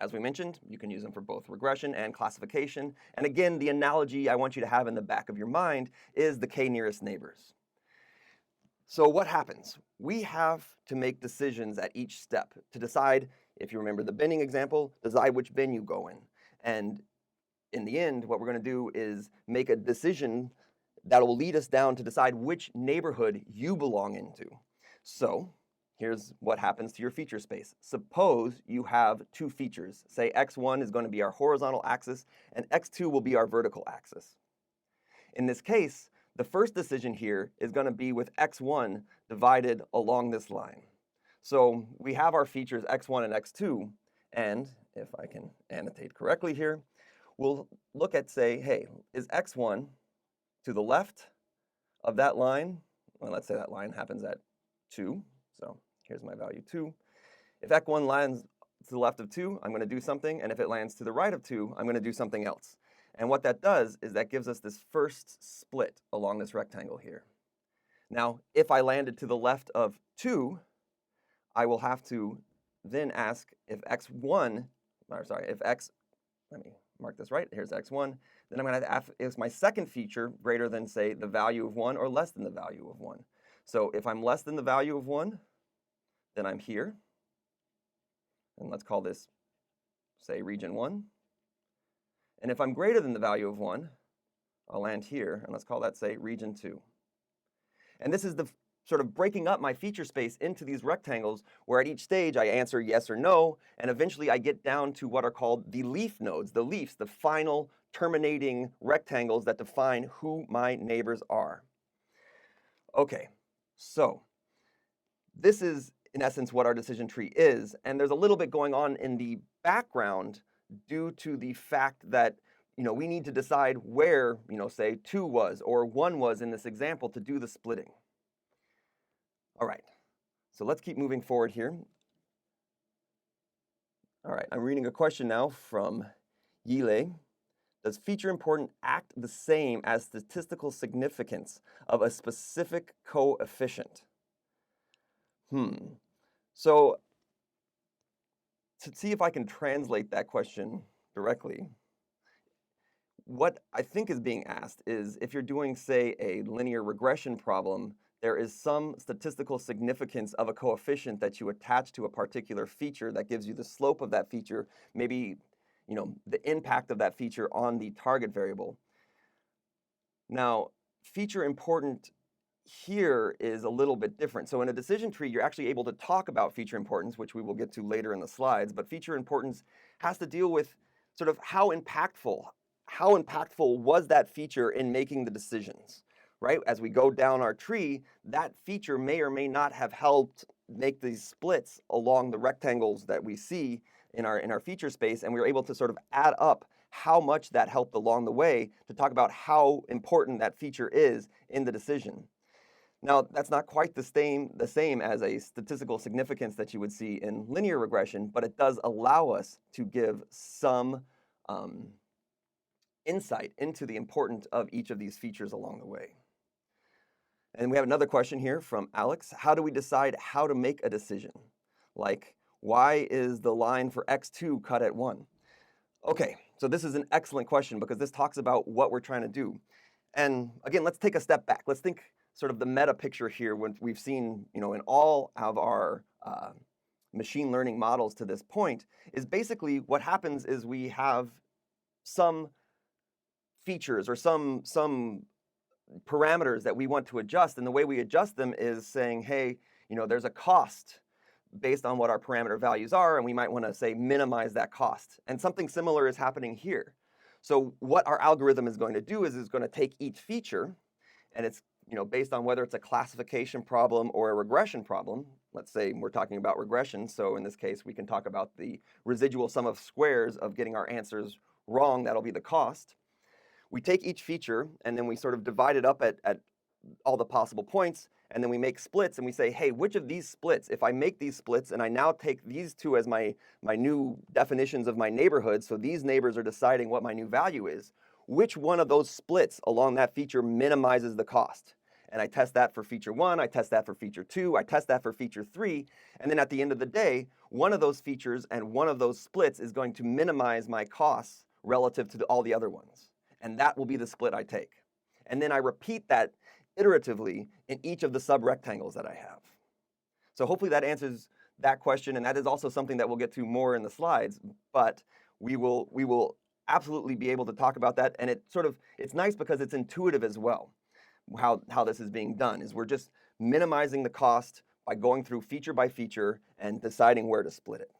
As we mentioned, you can use them for both regression and classification. And again, the analogy I want you to have in the back of your mind is the k nearest neighbors. So what happens? We have to make decisions at each step to decide, if you remember the binning example, decide which bin you go in. And in the end, what we're going to do is make a decision that will lead us down to decide which neighborhood you belong into. So here's what happens to your feature space. Suppose you have two features. Say x1 is going to be our horizontal axis and x2 will be our vertical axis. In this case, the first decision here is going to be with x1 divided along this line. So we have our features x1 and x2, and if I can annotate correctly here, we'll look at, say, hey, is x1 to the left of that line? Well, let's say that line happens at 2, so here's my value 2. If x1 lands to the left of 2, I'm going to do something, and if it lands to the right of 2, I'm going to do something else. And what that does is that gives us this first split along this rectangle here. Now, if I landed to the left of 2, I will have to then ask if x1, let me mark this right, here's x1, then I'm going to ask, is my second feature greater than, say, the value of 1 or less than the value of 1? So if I'm less than the value of 1, then I'm here. And let's call this, say, region 1. And if I'm greater than the value of 1, I'll land here, and let's call that, say, region 2. And this is the sort of breaking up my feature space into these rectangles, where at each stage I answer yes or no, and eventually I get down to what are called the leaf nodes, the leaves, the final terminating rectangles that define who my neighbors are. Okay, so this is, in essence, what our decision tree is, and there's a little bit going on in the background due to the fact that we need to decide where, say 2 was or 1 was in this example to do the splitting. All right, so let's keep moving forward here. All right, I'm reading a question now from Yile. Does feature importance act the same as statistical significance of a specific coefficient? So to see if I can translate that question directly, what I think is being asked is if you're doing, say, a linear regression problem, there is some statistical significance of a coefficient that you attach to a particular feature that gives you the slope of that feature, maybe the impact of that feature on the target variable. Now, feature important here is a little bit different. So in a decision tree, you're actually able to talk about feature importance, which we will get to later in the slides, but feature importance has to deal with sort of how impactful was that feature in making the decisions, right? As we go down our tree, that feature may or may not have helped make these splits along the rectangles that we see in our feature space, and we were able to sort of add up how much that helped along the way to talk about how important that feature is in the decision. Now, that's not quite the same as a statistical significance that you would see in linear regression, but it does allow us to give some insight into the importance of each of these features along the way. And we have another question here from Alex. How do we decide how to make a decision? Like, why is the line for x2 cut at 1? Okay, so this is an excellent question because this talks about what we're trying to do. And again, let's take a step back. Let's think sort of the meta picture here when we've seen, in all of our machine learning models to this point, is basically what happens is we have some features or some parameters that we want to adjust, and the way we adjust them is saying, hey, there's a cost based on what our parameter values are, and we might want to say minimize that cost. And something similar is happening here. So what our algorithm is going to do is it's going to take each feature, and it's based on whether it's a classification problem or a regression problem. Let's say we're talking about regression, so in this case we can talk about the residual sum of squares of getting our answers wrong. That'll be the cost. We take each feature and then we sort of divide it up at all the possible points, and then we make splits and we say, hey, which of these splits, if I make these splits and I now take these two as my new definitions of my neighborhood, so these neighbors are deciding what my new value is, which one of those splits along that feature minimizes the cost? and I test that for feature 1, I test that for feature 2, I test that for feature 3, and then at the end of the day, one of those features and one of those splits is going to minimize my costs relative to all the other ones. And that will be the split I take. And then I repeat that iteratively in each of the sub-rectangles that I have. So hopefully that answers that question, and that is also something that we'll get to more in the slides, but we will absolutely be able to talk about that, and it's nice because it's intuitive as well, how this is being done, is we're just minimizing the cost by going through feature by feature and deciding where to split it.